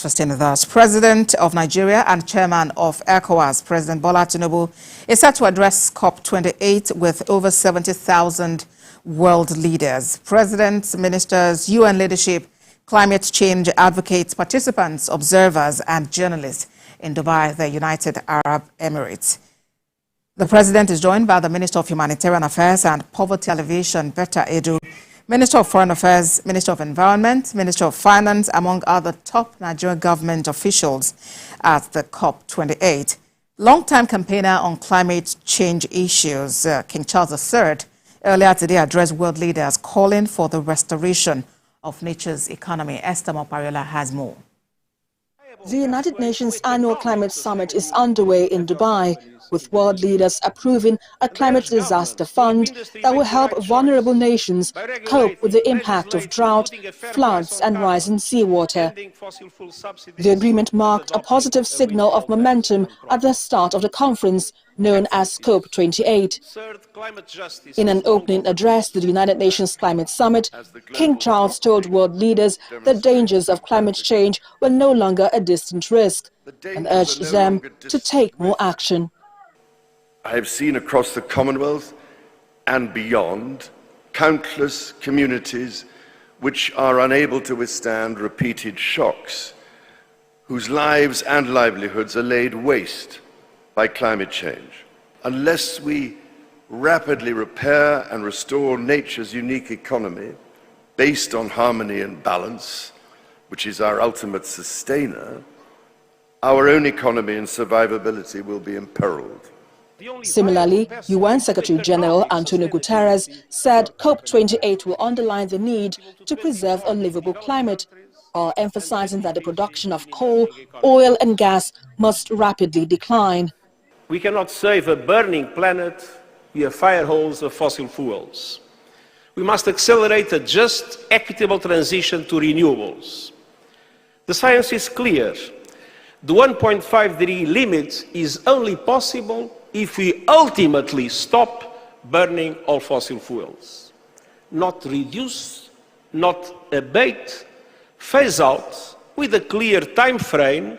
Interesting thus, President of Nigeria and Chairman of ECOWAS, President Bola Tinubu, is set to address COP28 with over 70,000 world leaders. Presidents, ministers, UN leadership, climate change advocates, participants, observers, and journalists in Dubai, the United Arab Emirates. The president is joined by the Minister of Humanitarian Affairs and Poverty Alleviation, Betta Edu, Minister of Foreign Affairs, Minister of Environment, Minister of Finance, among other top Nigerian government officials at the COP28. Longtime campaigner on climate change issues, King Charles III, earlier today addressed world leaders calling for the restoration of nature's economy. Esther Mopariola has more. The United Nations Annual Climate Summit is underway in Dubai, with world leaders approving a climate disaster fund that will help vulnerable nations cope with the impact of drought, floods and rising seawater. The agreement marked a positive signal of momentum at the start of the conference, known as COP28. In an opening address to the United Nations Climate Summit, King Charles told world leaders the dangers of climate change were no longer a distant risk and urged them to take more action. I have seen across the Commonwealth and beyond countless communities which are unable to withstand repeated shocks, whose lives and livelihoods are laid waste by climate change. Unless we rapidly repair and restore nature's unique economy based on harmony and balance, which is our ultimate sustainer, our own economy and survivability will be imperiled. Similarly, UN Secretary-General Antonio Guterres said COP28 will underline the need to preserve a livable climate, while emphasizing that the production of coal, oil and gas must rapidly decline. We cannot save a burning planet via fire holes of fossil fuels. We must accelerate a just, equitable transition to renewables. The science is clear. The 1.5-degree limit is only possible if we ultimately stop burning all fossil fuels. Not reduce, not abate, phase out with a clear time frame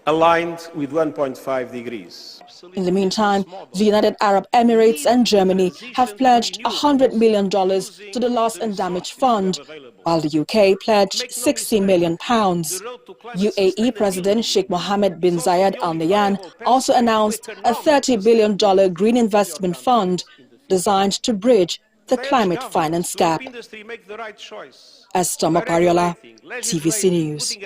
aligned with 1.5 degrees. In the meantime, the United Arab Emirates and Germany have pledged $100 million to the Loss and Damage Fund, while the UK pledged £60 million. UAE President Sheikh Mohammed bin Zayed Al Nahyan also announced a $30 billion green investment fund designed to bridge the climate finance gap. Esther Mopariola, TVC News.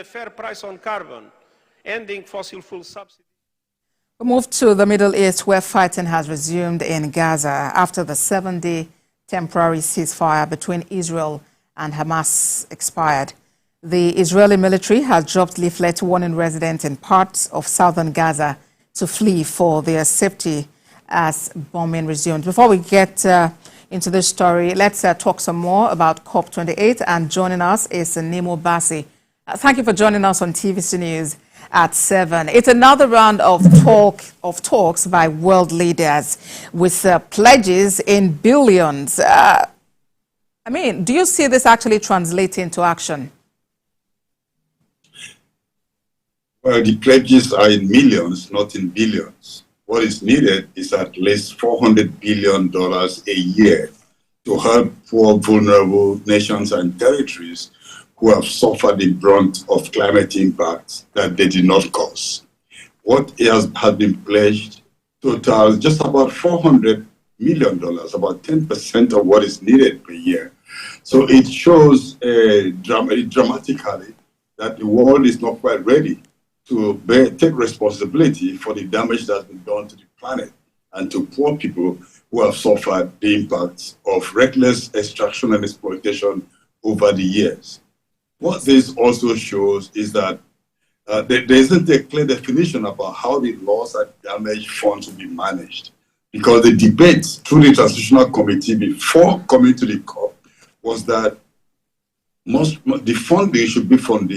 We move to the Middle East, where fighting has resumed in Gaza after the 7-day temporary ceasefire between Israel and Hamas expired. The Israeli military has dropped leaflets warning residents in parts of southern Gaza to flee for their safety as bombing resumed. Before we get into this story, let's talk some more about COP28, and joining us is Nemo Bassi. Thank you for joining us on TVC News at 7. It's another round of talks by world leaders with pledges in billions. Do you see this actually translating into action? Well, the pledges are in millions, not in billions. What is needed is at least $400 billion a year to help poor, vulnerable nations and territories who have suffered the brunt of climate impacts that they did not cause. What has been pledged totals just about $400 million, about 10% of what is needed per year. So it shows dramatically that the world is not quite ready to take responsibility for the damage that has been done to the planet and to poor people who have suffered the impacts of reckless extraction and exploitation over the years. What this also shows is that there isn't a clear definition about how the loss and damage funds will be managed, because the debate through the Transitional Committee before coming to the COP was that the funding should be from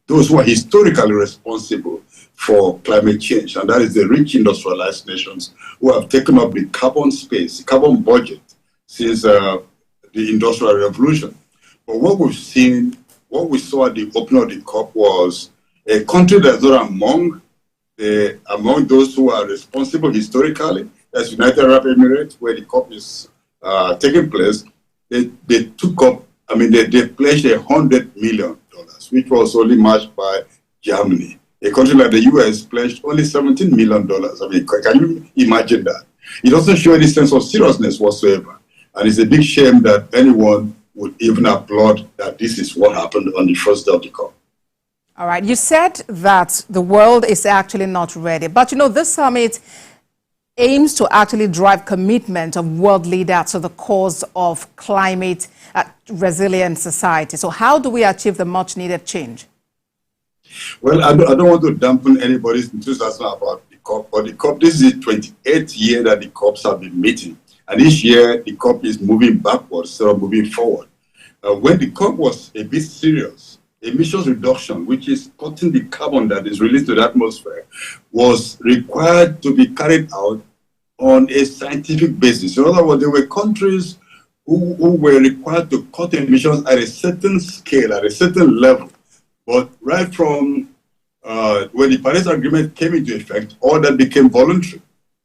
those who are historically responsible for climate change, and that is the rich industrialized nations who have taken up the carbon budget since the Industrial Revolution. But what we saw at the opening of the COP was A country that's not among those who are responsible historically, as United Arab Emirates, where the COP is taking place, they took up, they pledged $100 million, which was only matched by Germany. A country like the US pledged only $17 million. Can you imagine that? It doesn't show any sense of seriousness whatsoever. And it's a big shame that anyone would even applaud that this is what happened on the first day of the COP. All right. You said that the world is actually not ready. But, this summit aims to actually drive commitment of world leaders to the cause of climate resilient society. So how do we achieve the much needed change? Well, I don't want to dampen anybody's enthusiasm about the COP, but the COP, this is the 28th year that the COPs have been meeting. And each year, the COP is moving backwards instead of moving forward. When the COP was a bit serious, emissions reduction, which is cutting the carbon that is released to the atmosphere, was required to be carried out on a scientific basis. In other words, there were countries who were required to cut emissions at a certain scale, at a certain level. But right from when the Paris Agreement came into effect, all that became voluntary.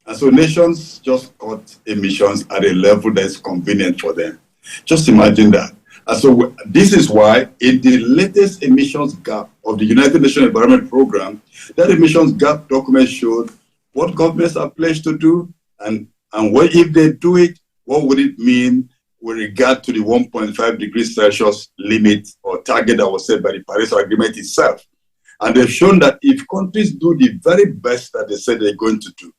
And so nations just cut emissions at a level that is convenient for them. Just imagine that. And so this is why in the latest emissions gap of the United Nations Environment Programme, that emissions gap document showed what governments are pledged to do and what if they do it, what would it mean with regard to the 1.5 degrees Celsius limit or target that was set by the Paris Agreement itself. And they've shown that if countries do the very best that they said they're going to do,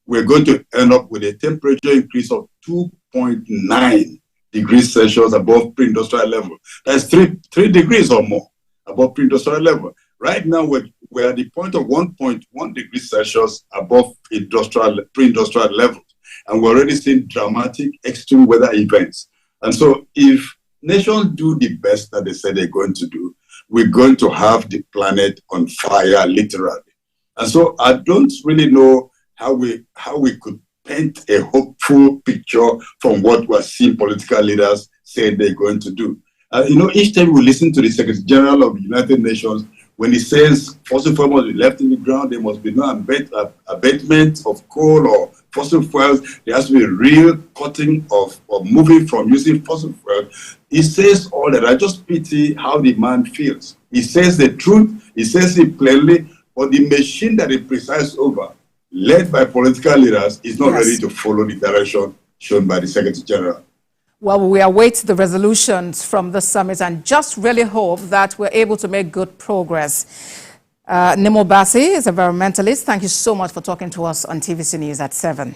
we're going to end up with a temperature increase of 2.9 degrees Celsius above pre-industrial level. That's 3 degrees or more above pre-industrial level. Right now, we're at the point of 1.1 degrees Celsius above pre-industrial levels. And we're already seeing dramatic extreme weather events. And so if nations do the best that they said they're going to do, we're going to have the planet on fire, literally. And so I don't really know how we could paint a hopeful picture from what we're seeing political leaders say they're going to do. Each time we listen to the Secretary General of the United Nations, when he says fossil fuels must be left in the ground, there must be no abatement of coal or fossil fuels, there has to be real cutting of moving from using fossil fuels. He says all that. I just pity how the man feels. He says the truth, he says it plainly, but the machine that he presides over, led by political leaders, is not ready to follow the direction shown by the Secretary General. Well, we await the resolutions from the summit and just really hope that we're able to make good progress. Nemo Bassi is a environmentalist. Thank you so much for talking to us on TVC News at 7.